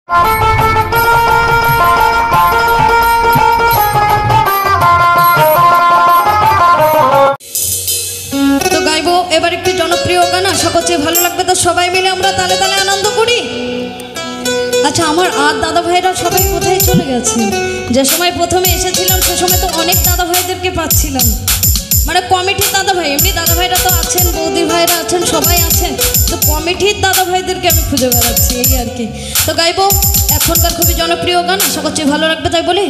তো গাইবো এবার একটি জনপ্রিয় গান, আশা করছি ভালো লাগবে। তো সবাই মিলে আমরা তালে তালে আনন্দ করি। আচ্ছা, আমার আর দাদা ভাইরা সবাই কোথায় চলে গেছে? যে সময় প্রথমে এসেছিলাম সে সময় তো অনেক দাদা ভাইদেরকে পাচ্ছিলাম, মানে কমিটির দাদা ভাই। এমনি দাদা ভাইরা তো আছেন, বৌদি ভাইরা আছেন, সবাই আছেন, তো কমিটির দাদা ভাইদেরকে আমি খুঁজে বেড়াচ্ছি, এই আর কি। তো গাইবো এখনকার খুবই জনপ্রিয় গান, আশা করছি ভালো লাগবে, তাই বলি।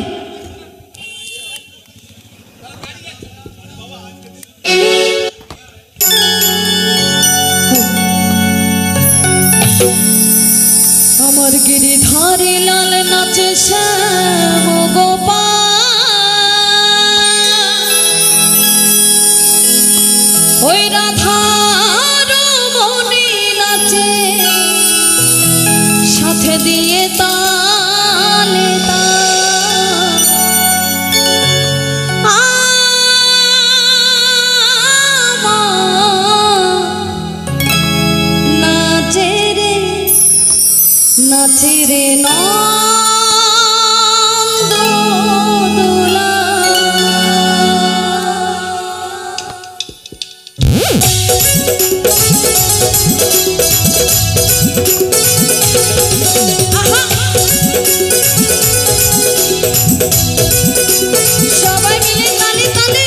আমার গিরিধারী লাল নাচে শ্যাম গোপাল, ওই রাধার মনি নাচে সাথে দিয়ে তালে তাল। নাচে রে নাচে রে নন্দ দোলা। সবাই মিলে তালে তালে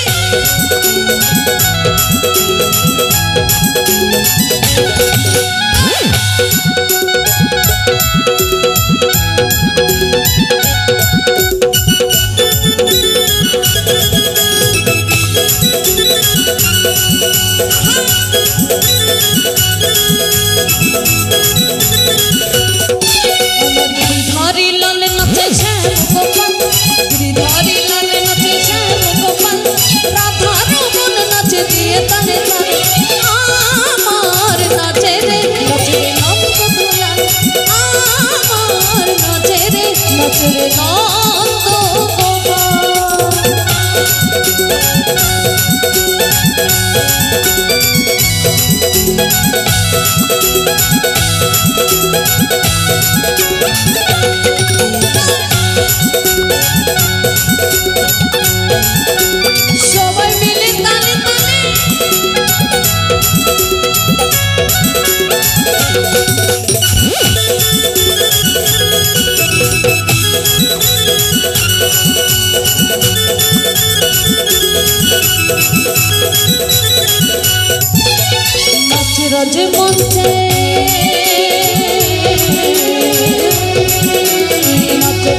রাজ মঞ্চে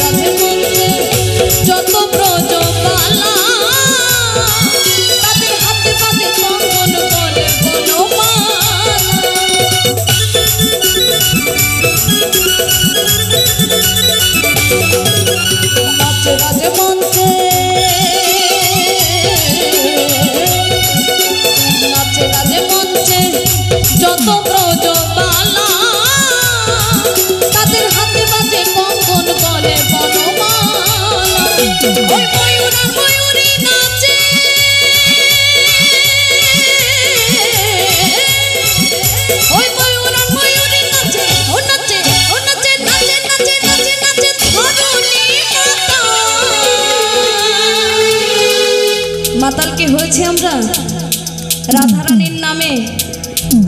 রাজ মঞ্চে যত ব্রজবালা তাদের হাতে বাজে কঙ্গন বলে বনমালা। নাচে রাজ মঞ্চে নাচে রাজ মঞ্চে যত ব্রজবালা তাদের হাতে বাজে কঙ্গন বলে বনমালা। ওই ময়ূর আর ময়ূরী নাচে, ওই ময়ূর আর ময়ূরী নাচে, ও নাচে ও নাচে নাচে নাচে নাচে নাচে ধরণী মাতাল। কি হয়েছে আমরা রাধারানীর নামে,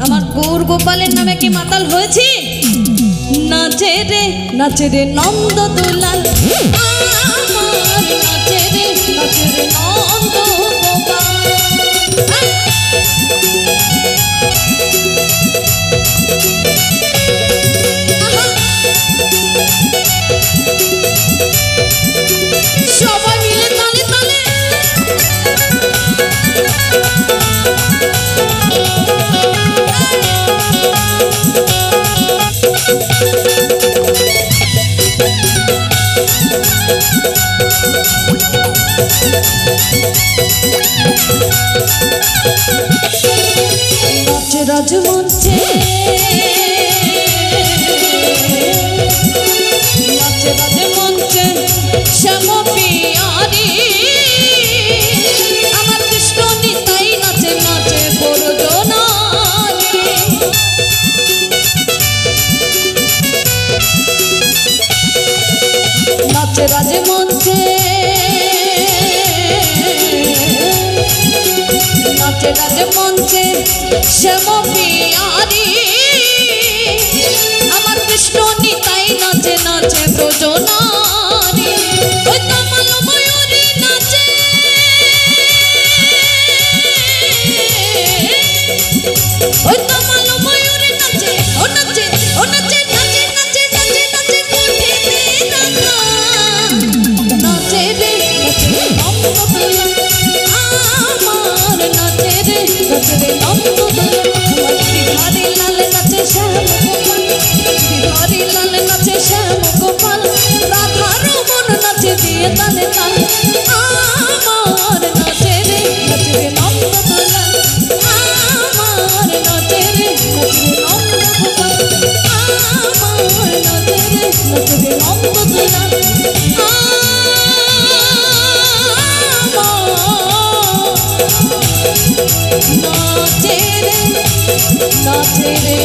আমার গৌর গোপালের নামে কি মাতাল হয়েছি? নাচে রে নন্দ দুলাল, আমার নাচে রে নন্দ গোপাল। সবাই মিলে তালে তালে রাজমঞ্চে শ্যাম পিয়ারি আমার কৃষ্ণ নিতাই নাচে নাচে ব্রজনারী ওই তমাল ময়ূরী নাচে ওই তমাল ময়ূরী নাচে ও নাচে ও নাচে নাচে নাচে নাচে নাচে কোঠিতে রাখা নাচে রে নাচে অমৃতলা আমার নাচে রে অমৃতলা আমার বিহারি লাল নাচে শ্যাম গোপাল বিহারি লাল নাচে শ্যাম গোপাল রাধা রমন নাচে দিয়ে তালে তাল আমার নাচে রে অমৃতলা আমার নাচে রে অমৃতগোপাল আমার নাচে রে অমৃতলা নাচে রে